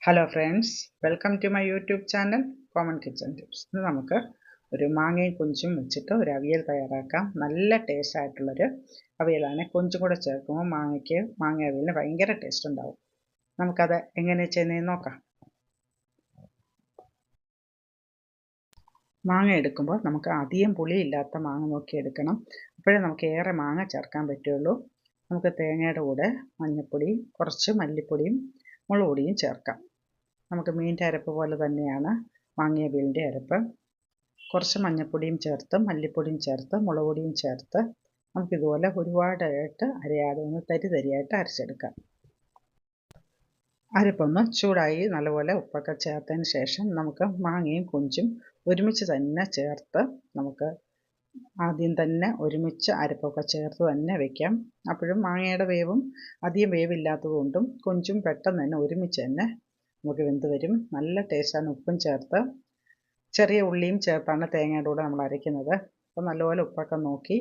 Hello friends, welcome to my YouTube channel common kitchen tips. ഇന്ന് നമുക്ക് ഒരു മാങ്ങയും കൊഞ്ചും വെച്ചിട്ട് ഒരു അവിയൽ തയ്യാറാക്കാം. നല്ല ടേസ്റ്റ് ആയിട്ടുള്ളൊരു അവിയലാണ്. കൊഞ്ചും കൂടെ ചേർക്കുമ്പോൾ മാങ്ങ അവിയലിന് ഭയങ്കര ടേസ്റ്റ് ഉണ്ടാവും. നമുക്കത് എങ്ങനെ ചെയ്യുന്നതെന്ന് നോക്കാം. മാങ്ങ എടുക്കുമ്പോൾ നമുക്ക് അധികം പുളിയില്ലാത്ത മാങ്ങ നോക്കി എടുക്കണം. അപ്പോഴേ നമുക്ക് ഏറെ മാങ്ങ ചേർക്കാൻ പറ്റുള്ളൂ. നമുക്ക് തേങ്ങയുടെ കൂടെ മഞ്ഞൾപ്പൊടി, കുറച്ച് മല്ലിപ്പൊടിയും മുളക് പൊടിയും ചേർക്കാം. നമുക്ക് മീൻ്റെ അരപ്പ് പോലെ തന്നെയാണ് മാങ്ങ അവിയലിൻ്റെ അരപ്പ്. കുറച്ച് മഞ്ഞൾപ്പൊടിയും ചേർത്ത് മല്ലിപ്പൊടിയും ചേർത്ത് മുളക് പൊടിയും ചേർത്ത് നമുക്കിതുപോലെ ഒരുപാടായിട്ട് അരയാതെ ഒന്ന് തരിയായിട്ട് അരച്ചെടുക്കാം. അരപ്പൊന്ന് ചൂടായി നല്ലപോലെ ഉപ്പൊക്കെ ചേർത്തതിന് ശേഷം നമുക്ക് മാങ്ങയും കൊഞ്ചും ഒരുമിച്ച് തന്നെ ചേർത്ത് നമുക്ക് ആദ്യം തന്നെ ഒരുമിച്ച് അരപ്പൊക്കെ ചേർത്ത് തന്നെ വെക്കാം. അപ്പോഴും മാങ്ങയുടെ വേവും അധികം വേവില്ലാത്തതുകൊണ്ടും കൊഞ്ചും പെട്ടെന്ന് തന്നെ ഒരുമിച്ച് തന്നെ നമുക്ക് വെന്ത് വരും. നല്ല ടേസ്റ്റാണ്. ഉപ്പും ചേർത്ത് ചെറിയ ഉള്ളിയും ചേർത്താണ് തേങ്ങയുടെ കൂടെ നമ്മൾ അരയ്ക്കുന്നത്. അപ്പോൾ നല്ലപോലെ ഉപ്പൊക്കെ നോക്കി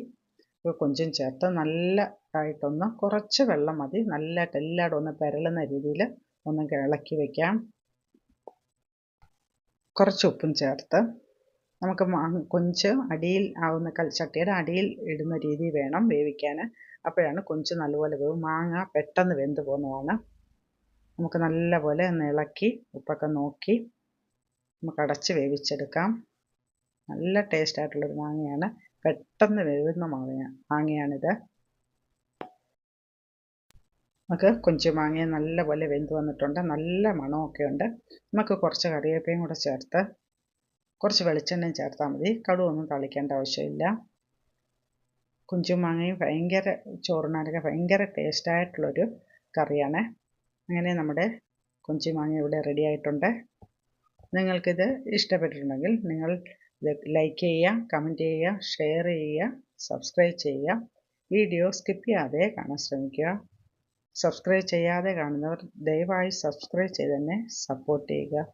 കൊഞ്ചും ചേർത്ത് നല്ലതായിട്ടൊന്ന് കുറച്ച് വെള്ളം മതി, നല്ലതായിട്ട് എല്ലായിടും ഒന്ന് പെരളുന്ന രീതിയിൽ ഒന്ന് ഇളക്കി വയ്ക്കാം. കുറച്ച് ഉപ്പും ചേർത്ത് നമുക്ക് കൊഞ്ച് അടിയിൽ ആവുന്ന കൽച്ചട്ടിയുടെ അടിയിൽ ഇടുന്ന രീതി വേണം വേവിക്കാൻ. അപ്പോഴാണ് കൊഞ്ച് നല്ലപോലെ വേവും. മാങ്ങ പെട്ടെന്ന് വെന്ത് പോകുന്നതാണ്. നമുക്ക് നല്ലപോലെ ഒന്ന് ഇളക്കി ഉപ്പൊക്കെ നോക്കി നമുക്ക് അടച്ച് വേവിച്ചെടുക്കാം. നല്ല ടേസ്റ്റ് ആയിട്ടുള്ളൊരു മാങ്ങയാണ്. പെട്ടെന്ന് വേവുന്ന മാങ്ങയാണിത്. നമുക്ക് കൊഞ്ച് മാങ്ങ നല്ലപോലെ വെന്ത് വന്നിട്ടുണ്ട്. നല്ല മണമൊക്കെ ഉണ്ട്. നമുക്ക് കുറച്ച് കറിവേപ്പയും കൂടെ ചേർത്ത് കുറച്ച് വെളിച്ചെണ്ണയും ചേർത്താൽ മതി. കടുവൊന്നും തളിക്കേണ്ട ആവശ്യമില്ല. കൊഞ്ചും മാങ്ങയും ചോറിനാനൊക്കെ ഭയങ്കര ടേസ്റ്റായിട്ടുള്ളൊരു കറിയാണ്. അങ്ങനെ നമ്മുടെ കൊഞ്ച് മാങ്ങ ഇവിടെ റെഡി ആയിട്ടുണ്ട്. നിങ്ങൾക്കിത് ഇഷ്ടപ്പെട്ടിട്ടുണ്ടെങ്കിൽ നിങ്ങൾ ഇത് ലൈക്ക് ചെയ്യുക, കമൻറ്റ് ചെയ്യുക, ഷെയർ ചെയ്യുക, സബ്സ്ക്രൈബ് ചെയ്യുക. വീഡിയോ സ്കിപ്പ് ചെയ്യാതെ കാണാൻ ശ്രമിക്കുക. സബ്സ്ക്രൈബ് ചെയ്യാതെ കാണുന്നവർ ദയവായി സബ്സ്ക്രൈബ് ചെയ്ത് തന്നെ സപ്പോർട്ട് ചെയ്യുക.